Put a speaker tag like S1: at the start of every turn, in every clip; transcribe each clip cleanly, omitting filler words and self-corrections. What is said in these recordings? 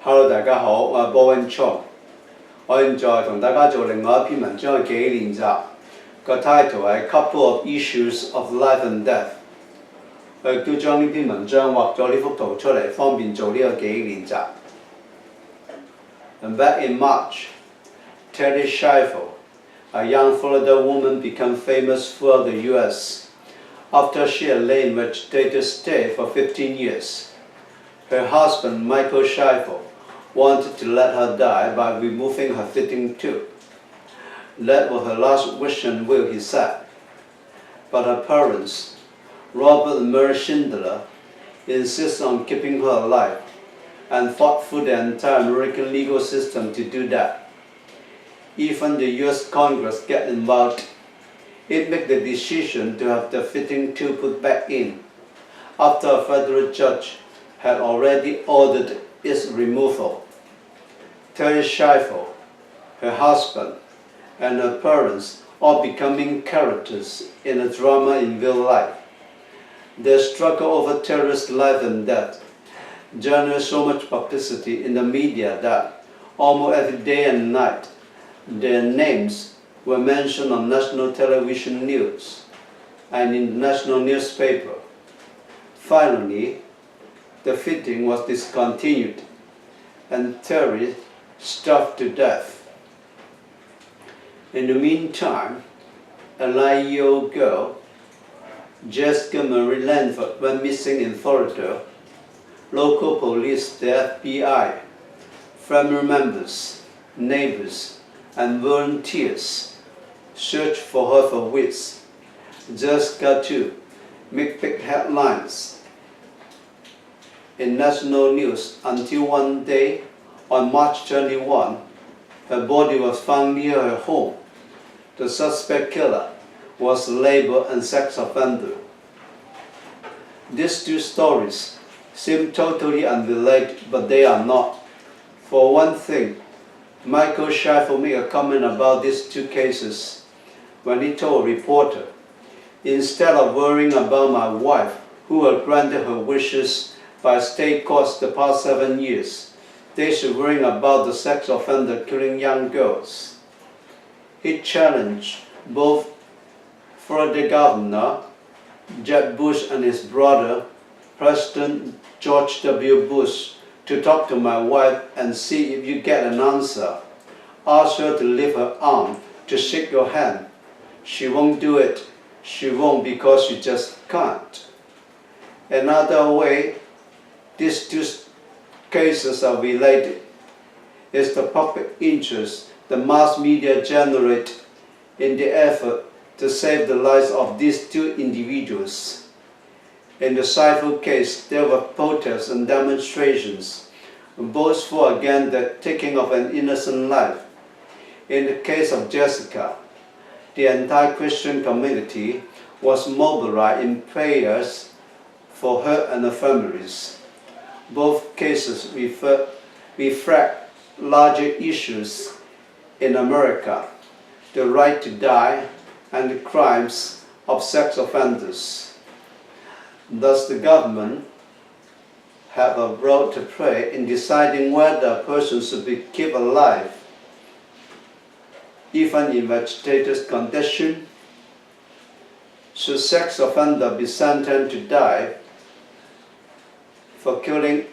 S1: Hello， 大家好，我係 Bowen Chong。我現在同大家做另外一篇文章嘅記憶練習，個 title 係 Couple of Issues of Life and Death。我亦都將呢篇文章畫咗呢幅圖出嚟，方便做呢個記憶練習。And back in March, Terry Schiavo, a young Florida woman, became famous throughout the U.S. after she had lay in vegetative state for 15 years. Her husband, Michael Schiavo, wanted to let her die by removing her fitting tube. That was her last wish and will, he said. But her parents, Robert and Mary Schindler, insisted on keeping her alive and fought through the entire American legal system to do that. Even the US Congress got involved. It made the decision to have the fitting tube put back in after a federal judge had already ordered its removal. Terry Schiavo, her husband, and her parents all becoming characters in a drama in real life. Their struggle over Terry's life and death generated so much publicity in the media that almost every day and night their names were mentioned on national television news and in the national newspaper. Finally, the fitting was discontinued and Terry starved to death. In the meantime, a 9-year-old girl, Jessica Marie Lanford, went missing in Florida. Local police, the FBI, family members, neighbors, and volunteers searched for her for weeks. Jessica, too, made big headlines in national news until one day, on March 21, her body was found near her home. The suspect killer was labeled a sex offender. These two stories seem totally unrelated, but they are not. For one thing, Michael Schiavo made a comment about these two cases when he told a reporter, "Instead of worrying about my wife, who had granted her wishes by state courts the past 7 years, they should worry about the sex offender killing young girls." He challenged both Florida Governor Jeb Bush and his brother, President George W. Bush, to talk to my wife and see if you get an answer. Ask her to lift her arm to shake your hand. She won't do it. She won't because she just can't. Another way these two cases are related is the public interest the mass media generate in the effort to save the lives of these two individuals. In the Schiavo case, there were protests and demonstrations, both for and against the taking of an innocent life. In the case of Jessica, the entire Christian community was mobilized in prayers for her and her families. Both cases reflect larger issues in America, the right to die and the crimes of sex offenders. Does the government have a role to play in deciding whether a person should be kept alive, even in vegetative condition? Should sex offenders be sentenced to die for killing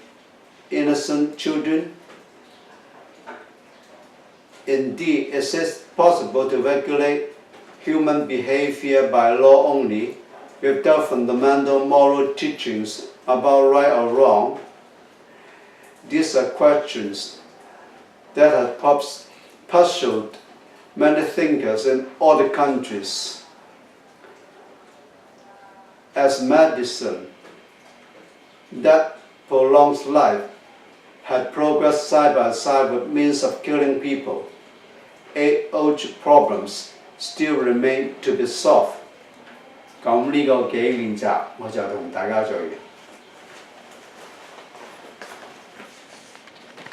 S1: innocent children? Indeed, is it possible to regulate human behavior by law only, without fundamental moral teachings about right or wrong? These are questions that have puzzled many thinkers in other countries. As medicine that prolongs life had progressed side by side with means of killing people, age-old problems still remain to be solved. 咁呢個記憶練習我就同大家做完。